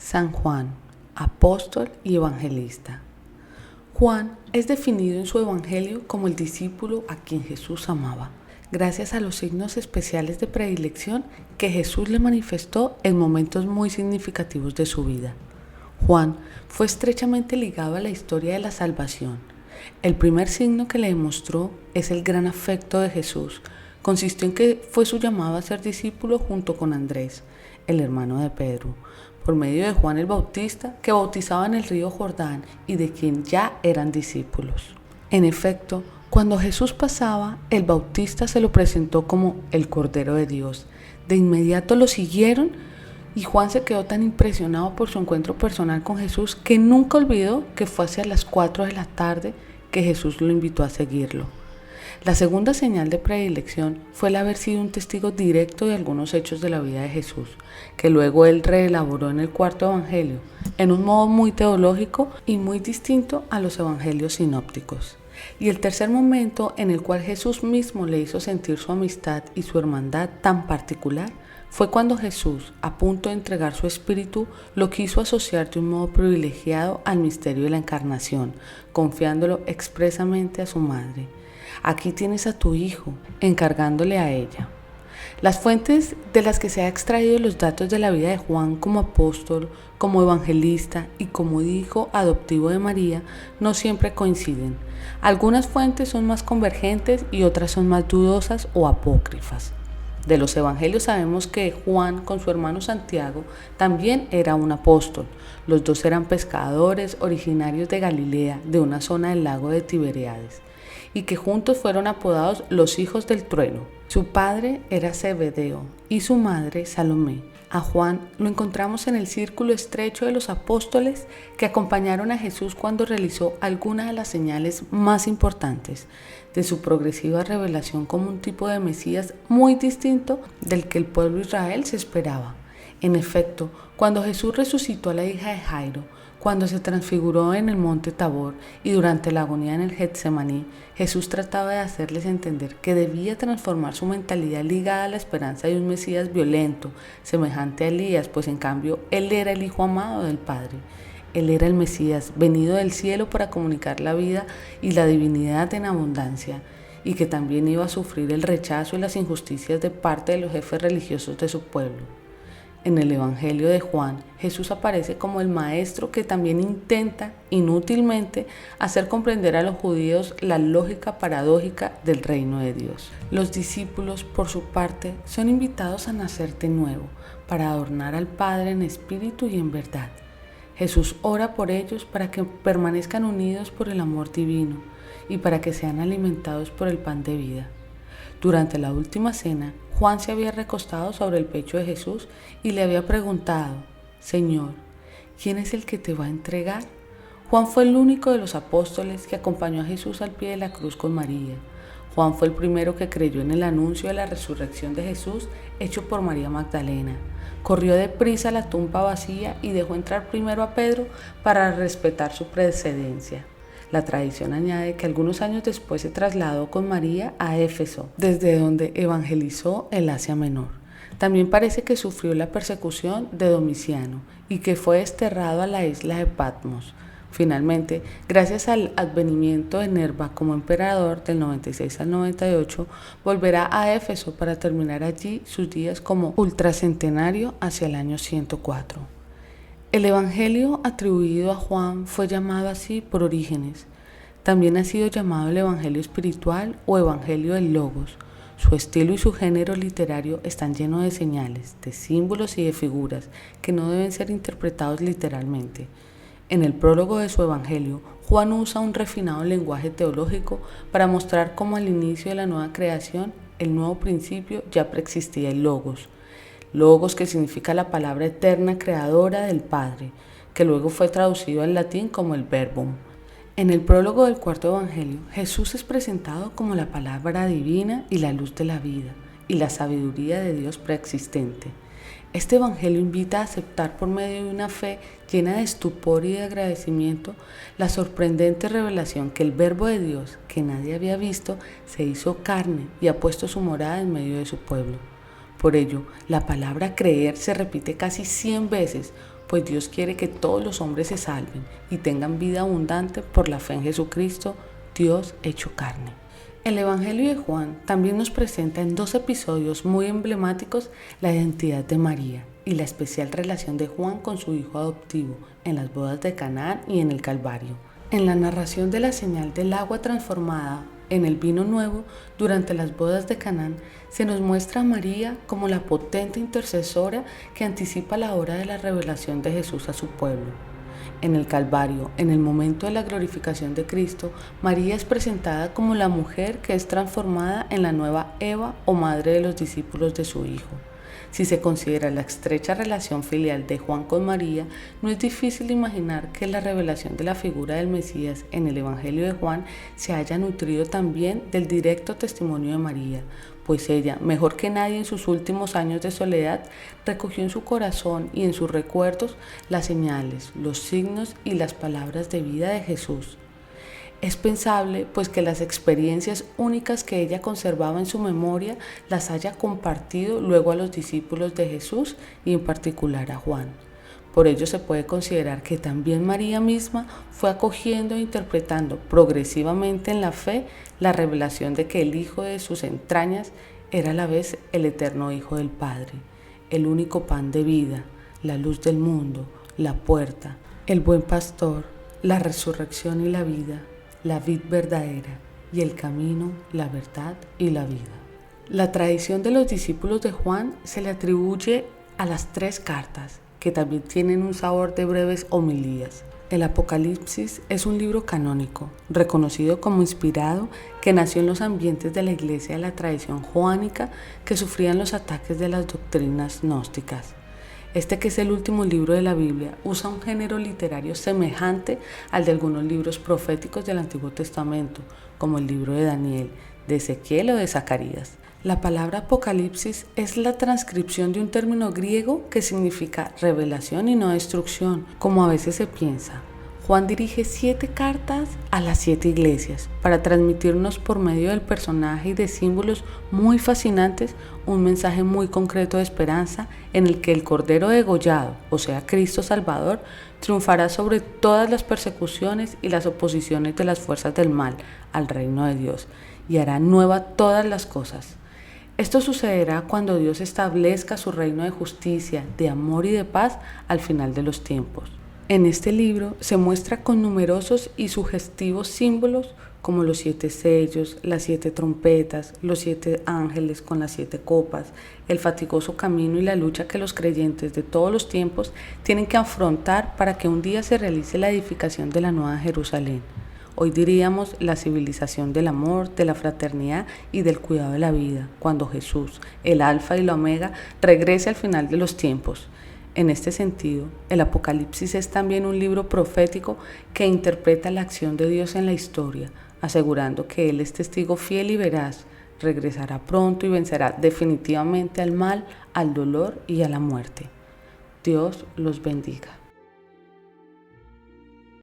San Juan, apóstol y evangelista. Juan es definido en su evangelio como el discípulo a quien Jesús amaba, gracias a los signos especiales de predilección que Jesús le manifestó en momentos muy significativos de su vida. Juan fue estrechamente ligado a la historia de la salvación. El primer signo que le demostró es el gran afecto de Jesús. Consistió en que fue su llamado a ser discípulo junto con Andrés, el hermano de Pedro, por medio de Juan el Bautista, que bautizaba en el río Jordán y de quien ya eran discípulos. En efecto, cuando Jesús pasaba, el Bautista se lo presentó como el Cordero de Dios. De inmediato lo siguieron y Juan se quedó tan impresionado por su encuentro personal con Jesús que nunca olvidó que fue hacia las 4 de la tarde que Jesús lo invitó a seguirlo. La segunda señal de predilección fue el haber sido un testigo directo de algunos hechos de la vida de Jesús, que luego él reelaboró en el cuarto evangelio, en un modo muy teológico y muy distinto a los evangelios sinópticos. Y el tercer momento en el cual Jesús mismo le hizo sentir su amistad y su hermandad tan particular fue cuando Jesús, a punto de entregar su espíritu, lo quiso asociar de un modo privilegiado al misterio de la encarnación, confiándolo expresamente a su madre. Aquí tienes a tu hijo, encargándole a ella. Las fuentes de las que se ha extraído los datos de la vida de Juan como apóstol, como evangelista y como hijo adoptivo de María no siempre coinciden. Algunas fuentes son más convergentes y otras son más dudosas o apócrifas. De los evangelios sabemos que Juan con su hermano Santiago también era un apóstol. Los dos eran pescadores originarios de Galilea, de una zona del lago de Tiberíades, y que juntos fueron apodados los hijos del trueno. Su padre era Zebedeo y su madre Salomé. A Juan lo encontramos en el círculo estrecho de los apóstoles que acompañaron a Jesús cuando realizó algunas de las señales más importantes de su progresiva revelación como un tipo de Mesías muy distinto del que el pueblo de Israel se esperaba. En efecto, cuando Jesús resucitó a la hija de Jairo, cuando se transfiguró en el monte Tabor y durante la agonía en el Getsemaní, Jesús trataba de hacerles entender que debía transformar su mentalidad ligada a la esperanza de un Mesías violento, semejante a Elías, pues en cambio él era el Hijo amado del Padre. Él era el Mesías, venido del cielo para comunicar la vida y la divinidad en abundancia, y que también iba a sufrir el rechazo y las injusticias de parte de los jefes religiosos de su pueblo. En el Evangelio de Juan, Jesús aparece como el maestro que también intenta, inútilmente, hacer comprender a los judíos la lógica paradójica del reino de Dios. Los discípulos, por su parte, son invitados a nacer de nuevo, para adornar al Padre en espíritu y en verdad. Jesús ora por ellos para que permanezcan unidos por el amor divino y para que sean alimentados por el pan de vida. Durante la última cena, Juan se había recostado sobre el pecho de Jesús y le había preguntado: Señor, ¿quién es el que te va a entregar? Juan fue el único de los apóstoles que acompañó a Jesús al pie de la cruz con María. Juan fue el primero que creyó en el anuncio de la resurrección de Jesús hecho por María Magdalena. Corrió deprisa a la tumba vacía y dejó entrar primero a Pedro para respetar su precedencia. La tradición añade que algunos años después se trasladó con María a Éfeso, desde donde evangelizó el Asia Menor. También parece que sufrió la persecución de Domiciano y que fue desterrado a la isla de Patmos. Finalmente, gracias al advenimiento de Nerva como emperador del 96 al 98, volverá a Éfeso para terminar allí sus días como ultracentenario hacia el año 104. El evangelio atribuido a Juan fue llamado así por Orígenes. También ha sido llamado el evangelio espiritual o evangelio del Logos. Su estilo y su género literario están llenos de señales, de símbolos y de figuras que no deben ser interpretados literalmente. En el prólogo de su evangelio, Juan usa un refinado lenguaje teológico para mostrar cómo al inicio de la nueva creación, el nuevo principio ya preexistía el Logos. Logos, que significa la palabra eterna creadora del Padre, que luego fue traducido al latín como el Verbum. En el prólogo del cuarto evangelio, Jesús es presentado como la palabra divina y la luz de la vida, y la sabiduría de Dios preexistente. Este evangelio invita a aceptar por medio de una fe llena de estupor y de agradecimiento la sorprendente revelación que el Verbo de Dios, que nadie había visto, se hizo carne y ha puesto su morada en medio de su pueblo. Por ello, la palabra creer se repite casi 100 veces, pues Dios quiere que todos los hombres se salven y tengan vida abundante por la fe en Jesucristo, Dios hecho carne. El Evangelio de Juan también nos presenta en 2 episodios muy emblemáticos la identidad de María y la especial relación de Juan con su hijo adoptivo en las bodas de Caná y en el Calvario. En la narración de la señal del agua transformada en el vino nuevo durante las bodas de Canaán, se nos muestra a María como la potente intercesora que anticipa la hora de la revelación de Jesús a su pueblo. En el Calvario, en el momento de la glorificación de Cristo, María es presentada como la mujer que es transformada en la nueva Eva o madre de los discípulos de su Hijo. Si se considera la estrecha relación filial de Juan con María, no es difícil imaginar que la revelación de la figura del Mesías en el Evangelio de Juan se haya nutrido también del directo testimonio de María, pues ella, mejor que nadie en sus últimos años de soledad, recogió en su corazón y en sus recuerdos las señales, los signos y las palabras de vida de Jesús. Es pensable, pues, que las experiencias únicas que ella conservaba en su memoria las haya compartido luego a los discípulos de Jesús y en particular a Juan. Por ello se puede considerar que también María misma fue acogiendo e interpretando progresivamente en la fe la revelación de que el Hijo de sus entrañas era a la vez el eterno Hijo del Padre, el único pan de vida, la luz del mundo, la puerta, el buen pastor, la resurrección y la vida, la vid verdadera y el camino, la verdad y la vida. La tradición de los discípulos de Juan se le atribuye a las 3 cartas, que también tienen un sabor de breves homilías. El Apocalipsis es un libro canónico, reconocido como inspirado, que nació en los ambientes de la iglesia de la tradición joánica que sufrían los ataques de las doctrinas gnósticas. Este, que es el último libro de la Biblia, usa un género literario semejante al de algunos libros proféticos del Antiguo Testamento, como el libro de Daniel, de Ezequiel o de Zacarías. La palabra Apocalipsis es la transcripción de un término griego que significa revelación y no destrucción, como a veces se piensa. Juan dirige 7 cartas a las 7 iglesias para transmitirnos por medio del personaje y de símbolos muy fascinantes un mensaje muy concreto de esperanza en el que el Cordero degollado, o sea Cristo Salvador, triunfará sobre todas las persecuciones y las oposiciones de las fuerzas del mal al reino de Dios y hará nueva todas las cosas. Esto sucederá cuando Dios establezca su reino de justicia, de amor y de paz al final de los tiempos. En este libro se muestra con numerosos y sugestivos símbolos como los 7 sellos, las 7 trompetas, los 7 ángeles con las 7 copas, el fatigoso camino y la lucha que los creyentes de todos los tiempos tienen que afrontar para que un día se realice la edificación de la Nueva Jerusalén. Hoy diríamos la civilización del amor, de la fraternidad y del cuidado de la vida, cuando Jesús, el Alfa y la Omega, regrese al final de los tiempos. En este sentido, el Apocalipsis es también un libro profético que interpreta la acción de Dios en la historia, asegurando que Él es testigo fiel y veraz, regresará pronto y vencerá definitivamente al mal, al dolor y a la muerte. Dios los bendiga.